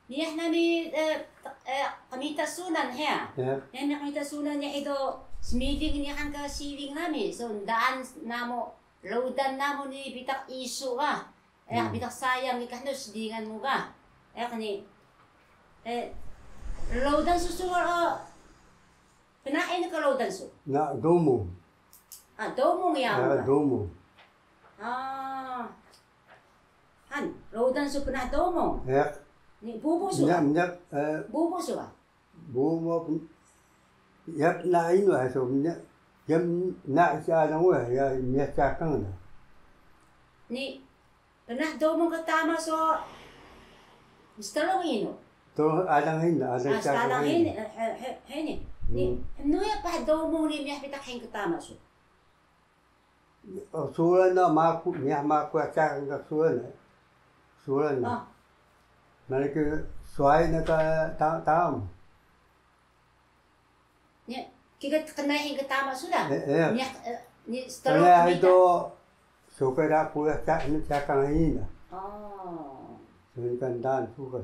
niya nami kamitasunan ya. Yan na kamitasunan niya ito smiding niya kan ka siling nami. So daan namo laudan namo ni bitak isu ka. Bitak sayang ni kanus dingan mo ka. Kani laudan susuwar pinain ka laudan su. Na domo. Domo ya. Domo. Han, laudan su pernah domo. Ni bubuso. Bubuso ka. Bumo. Yap na ino so yam na siya lang ya niya sa kang na. Ni pernah domo ka tama so mistalong ino. To alang na alang sa alang hen. Ni no ya pa domo ni miya pitak hen ka tama so. Suran na maku niya maku sa kang suran. Suran na. Malaki suai na ka tam. Nya kita kenahin ke tama sudah. Nya ni setelah itu suka dah pula tak ni cakap ini dah. Dengan dan suka.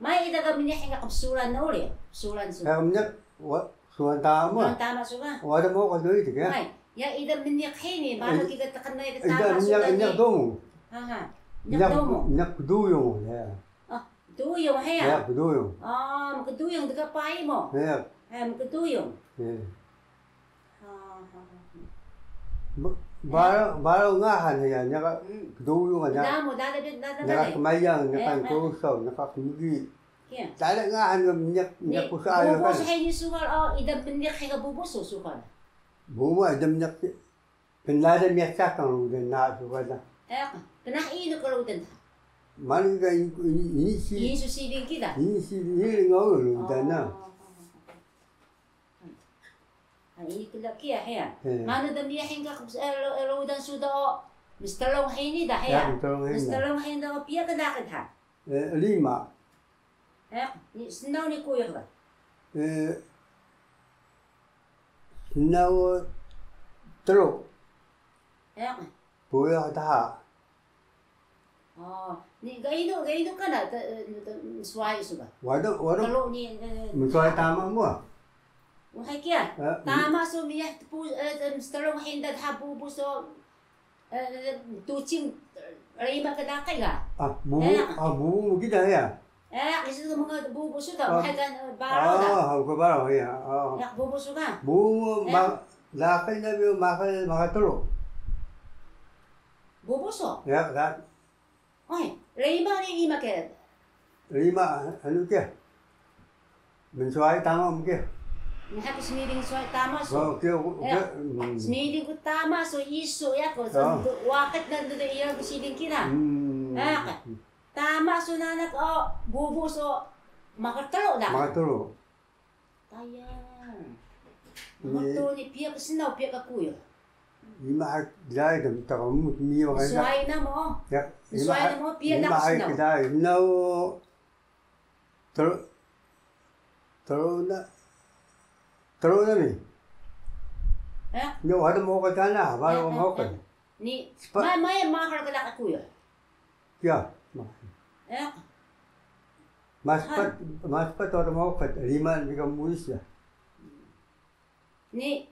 Mai ida kami ni hingga kapsulan na uli. Sulan su. Kami sulan tama. Sulan tama suka. Wala mo ka doi tiga. Mai ya ida minyak hini baru kita kenahin ke Ida tama minyak sudah. minyak domo. Minyak domo. Minyak duyung ya. Duyung ya? Ya, duyung. Magduyung dekat pai mo. Ya. Magduyung. Ya. Baru ngahan ya, nyaka duyung aja. Damo, dada. Nyaka kemayang, nyaka kusau, nyaka kumugi. Dada ngahan minyak kusau kan. Bubus hay ni sukal ida minyak hay ka bubus sukal. Bumo ida minyak penada minyak sakang dan na sukal na. Pernah ino kalau dan. Mana ka ini siling kita. Ini siling ngau dan na. Ini kita kia ya. Mana dah dia hingga laudan sudah mistalong ini dah ya. Mistalong ini dah pia ke dah ke 5. Ni senau ni kuih ka. Senau teruk. Puya dah. Ni gaido ka na suai suka. Waduh. Kalau ni Musuai tama mo. Wahai kia. Tama so miya mistalong hindi dah bubu so tucing lima ka dakay ka. Bubu kita ya. Kasi mga bubu suka wahai kan baraw da. Ko baraw ya. Bubu suka. Bubu lakay na biyo makatulog. Bubu so. Ya, kan. Lima ni 5 ka. 5 ano kaya? Mensuai tama mo kaya? Happy smiling so tama so. Smiling ko tama so iso ya ko so wakit na do iya ko siling kina. Tama so nanak bubu so makatulog da. Makatulog. Ayan. Makatulog ni pia ka sinaw pia ka kuya. Ima dai dam tamu ni wa ga. Suai na mo. Ya. Suai na mo pia na ka sinaw. Dai no. Terus ni. Yo ada mau ke sana, baru mau ke. Ni mai mahal ka ka kuya. Ya. Mas pat orang mau ke 5 juga mulis ya. Ni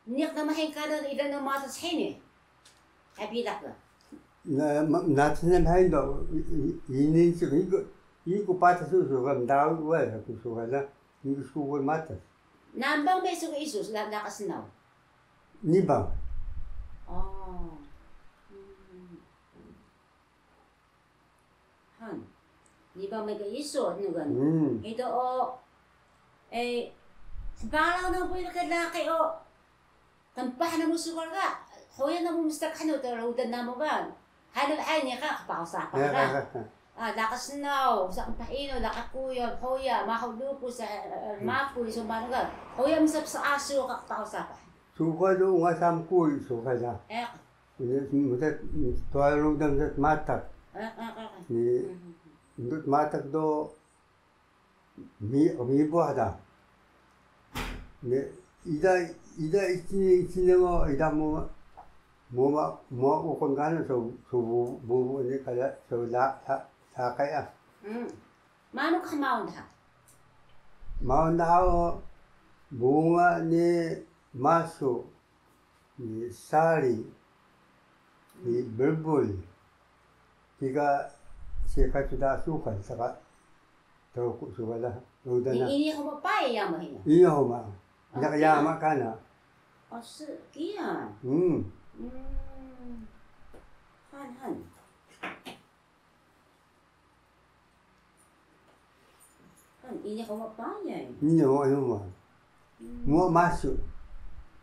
ka mahin ka na ilan na matas hini. Happy dak la. Natin mahin do ini iku patas su kan daw wa ku su kala. Ni su ko matas. Nambang beso ka isus nakasinaw. Ni bang. Han. Ni bang may ka iso no gan. Ito balaw na po yung kadlaki tampah na mo sukal ka. Hoya na mo mistak tarudan na mo ba. Hanap niya ka kapakasapan ka. Nakasnaw, sa kampaino, nakakuya, hoya, mahulupo sa mapoy, so managal. Hoya misap sa aso, kakapakasapan. Suka do nga samkul, suka na. Tuwalong dam sa matak. Ndut matak do mibuah da. Ida ichine mo ida mo Mo ukon kana so bubu ni kaya so la kaya. Mano ka maunda? Maunda ako bunga ni maso, ni sari, ni bulbul. Kika siya sudah sukan saka tahu ku suka lah. Udah na. Ini ako mapay yama hina. Iya homa. Nakayama kana. Oh, kiya. Han. Ini ako mapaya. Iya homa. Mo masuk.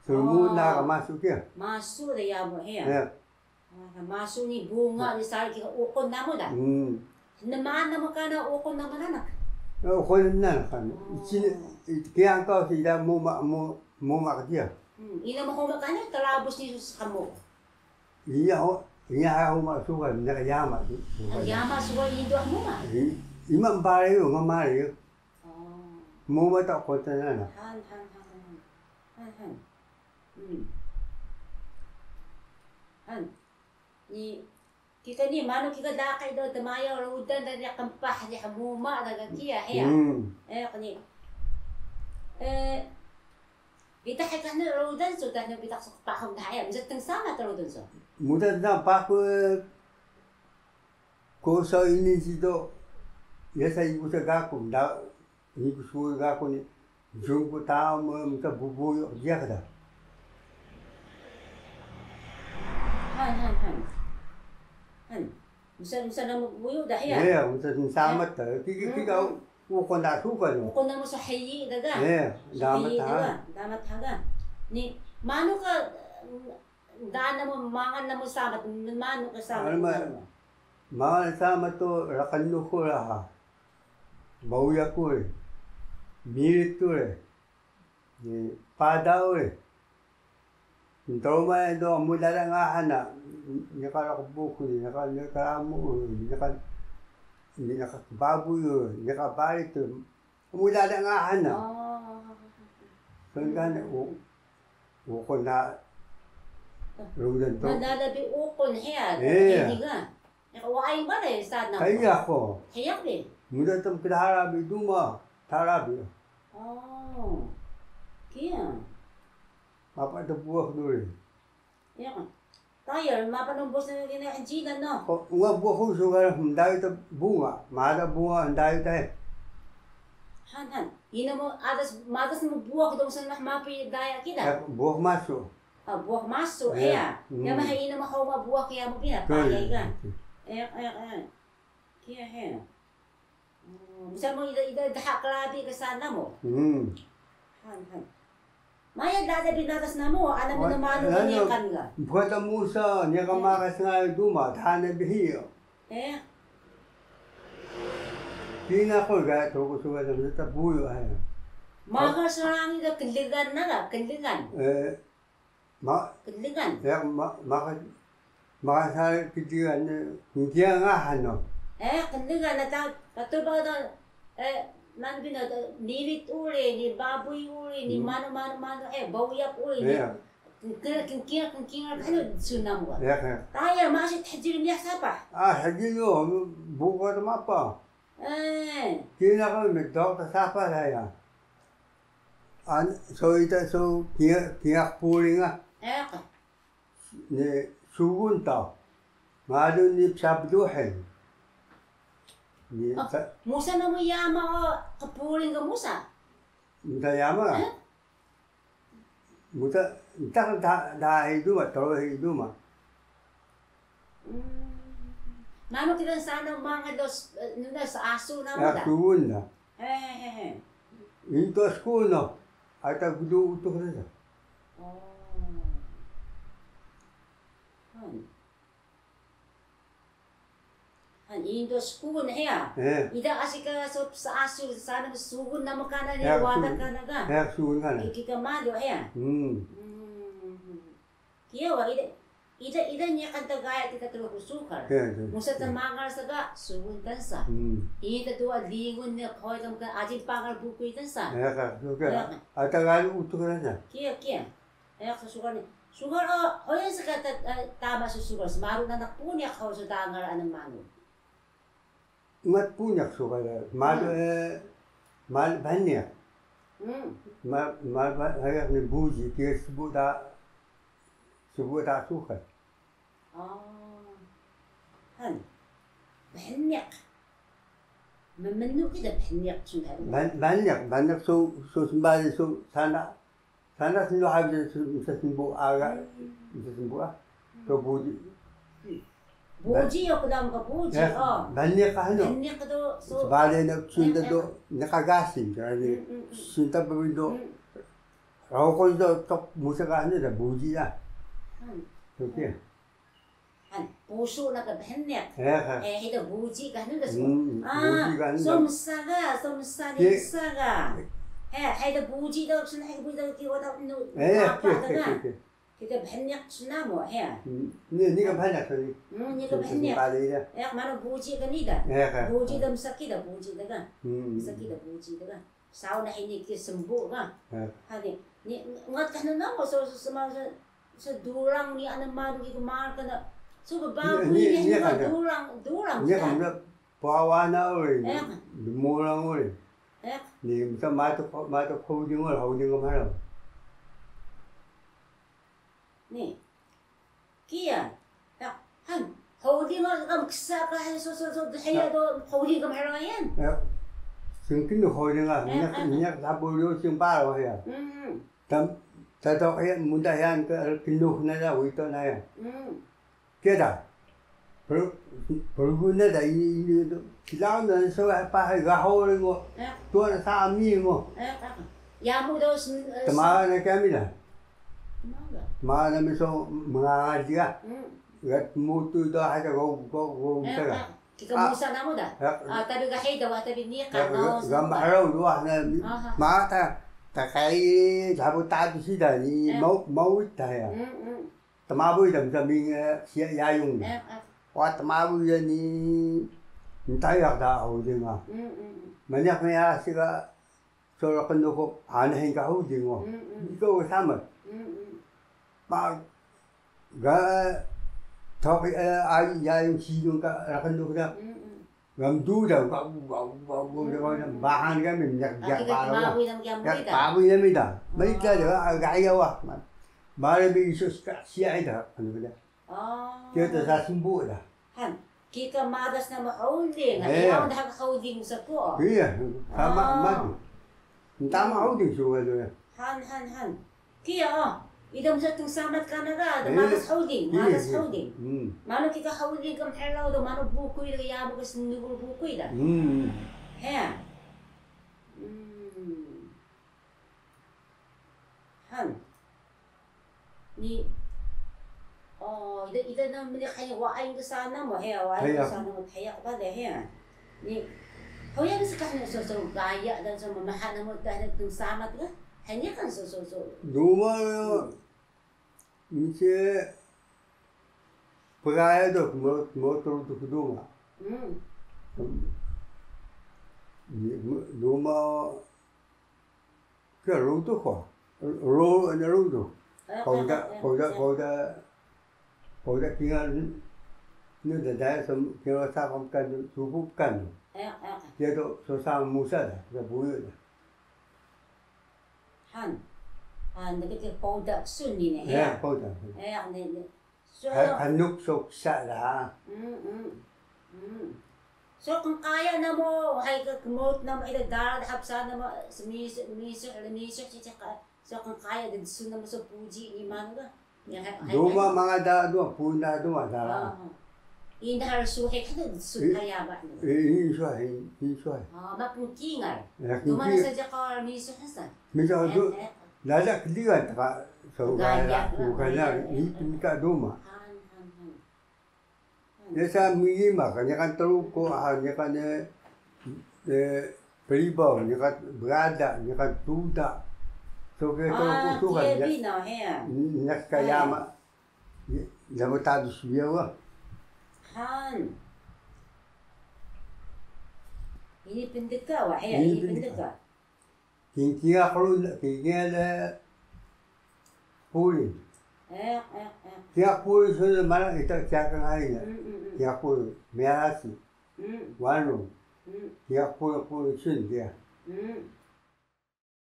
So muna ka masuk kia. Masuk dah yama hina. Ya. Masuk ni bunga ni sari kika ukon namo dah. Naman namo kana ukon namo na. Ukon na kan. Kaya kau sila mo dia. Ina mo ko makanya talabos ni sa kamo. Iya ako masukan nakayama. Yama suwa indo mo ma. Imam pare yo ngamari yo. Mo mata ko tanana. Han. Han. Ni kita ni mano kita dakay do tamayo rudan da kampah di hamuma daga kiya ya. Kani. Kita kan rudan so da kita sa pahom daya bisa teng sama rudan so. Muda na pa ko sa ini sito. Yasa ibu sa gako da ibu su gako ni jungko tao mo sa bubuyo dia kada. Han. Bisa na magbuyo dahil. Yeah, bisa sama ta. Kika ukon da suka no. Ukon na mo sa hayi daga. Yeah, damat haga. Ni mano ka daan na mo mangan na mo samat mano ka samat. Mangan sama to rakan ko ha. Bauya ko eh. Mirit ko eh. Ni padaw eh. Ito man do mula lang ana. Nakakabuko ni nakalamo ni nakababoy ni nakabalit mula lang ana. So gana ko na rudan to. Nadadabi ukon head. Hindi ka. Nakaway ba rin sa na? Kaya ko. Kaya rin. Mula tong pinaharabi duma. Tarabi. Kaya. Mapadabuak doon. Yan. Tayo, mapanumbos na yung ginagajilan, no? Nga buak ko sugar, hindi ito bunga. Mahal bunga, hindi ito eh. Han. Ina mo, madas mo buwak daw sa nakmapi daya kita. Buak maso. Buwak maso, iya. Nga mahay ina mo kaw mabuwak kaya mo pinapagay ka. Kaya, he. Bisa mo ida dahakalabi ka sana mo. Han. Maya dada binatas na mo, alam mo naman ang ganyan ka. Bukat ang musa, niya ka makas nga duma, tahanan bihiyo. Kina ko gaya to ko suga sa tabuyo ay. Makas rangi ka kiligan na ka, kiligan. Kiligan. Ya makas kiligan hindi nga ano. Kiligan na ta patuba na nanti na nilit uli, ni baboy uli, ni mano, bawyak uli, kengkira ano sunam ko. Tayo, masih tahjil niya sapa. Tahjil yo, buka naman pa. Kina ko nagdok sa sapa saya. So kina puli nga. Ni sugun ta. Malo ni sabduhin. Musa na mo yama o kapuling ka musa? Musa yama? Musa, tak dahil duma, tawahil duma. Nano kita sana mga dos, sa aso na mo da? Sugun na. Ito asko na. At agduutok na sa. Indo sugun ya. Ida kasi ka sa aso sana sugun na makana ni wada ka na ga. Sugun ka na. Ikikamado ya. Kiyawa ida niya kanta gaya kita tulog sukar. Musa tamangar sa ga sugun tansa. Ida tuwa lingon niya koy tam ka ajin pangar buku tansa. Sugar. At agal utok na sa. Kiya. Sa sukar ni sugar o yan sa tama sa sugar. Maru na nakpunyak ako sa dangar anong manu. Mat punyak sugar. Mal banyak. Mal banyak ni buji. Dia sebut tak sugar. Han. Banyak. Memenu kita banyak sudah. Banyak so sembari so sana sendiri habis sembuh agak sembuh so buji. Buji o kadang ka buji banyak ano. Banyak do so. Sembari nak sunta do nakagasin jadi sunta begitu. Kalau kau itu top musaka ano dah buji lah. Okay. Han puso na ka banyak. Ito buji ka ano so. So musani saga. Ito buji daw sun buji daw kiwa daw no. Kita banyak sunamo Ni ka banyak tadi. Ni ka banyak. Mana buji ka nida. Buji daw sakit daw buji daw. Sakit daw buji daw. Sao na ini ki sembuh ka. Hadi ni ngat ka na mo so sa durang ni anong maru ki kumar ka na. So babago ni durang. Ni ka na pawa na oi. Murang oi. Ni sa mato holding mahal. Ni. Kia. Han holding ang ksa ka so haya do holding ka mahal yan. Singkin do holding ah. Niyak sabulyo sing paro ya. Tato kaya muda yan kinuh na daw ito na yan. Kaya perguna dah ini silau na so apa gahol mo tuan sa ami mo. Yamu daw Tama na kami na. Tama na miso mga dia. Gat mutu daw hata go taga. Kikamusa na mo da. Tabi gahay daw tabi niya ka no. Gambaraw duwa na mata Takai 잡을 따도 시다니 mau itaya. Tamabu idam saming yayung. Wa tamabu ni tayak da houdinga. Banyak na siga solo kando ko anahin ka houdingo. Ikaw sama. Ma ga toki ay yayung siyong ka kando ka. Gam daw bahan kami baboy namida malita daw gayawa marabi isos siya ida ano ba kaya sa sumbu da han kika madas na maholding ayaw na holding sa ko iya tama holding so ano han kaya idam sa tung samat ka na ga madas holding mano kika holding kam hello do mano bukoy da yabo ka sinugol bukoy da han ni ida na mali kaya waay ka sana mo waay ka sana mo kaya ka da ni hoyan sa kahit so gaya dan sa mamahan mo dahil tung samat ka hanya kan so Duma 이제 브라이도 모토도 그동안 너무 그 로도 로도 거기다 그냥 너들 좀 그냥 사람간 두부간 얘도 소상 무사다 그 보여요 nagkikita powder sunni na powder so hanuk soksa la so kung kaya na mo hay ka promote na mo idadara hapsa na mo miso so kung kaya din sun na mo sa puji ni manga duma mga dado puna duma dara indahar suhe ka din sun kaya ba insuhay mapunkingal duma na sa jakar miso hasan Lala kiligan ka so gaya ka duma. Yasa miyima kanya kan truko kanya kan pribaw kanya kan brada kanya kan tuda. So kaya truko sukan nak kayama lamutado siya wa. Ini pendeka wa ini pendeka. Kinga le puli. Tiap puluh sudah mana kita cakap aja. Tiap puluh merasi, warung, tiap puluh sudah dia.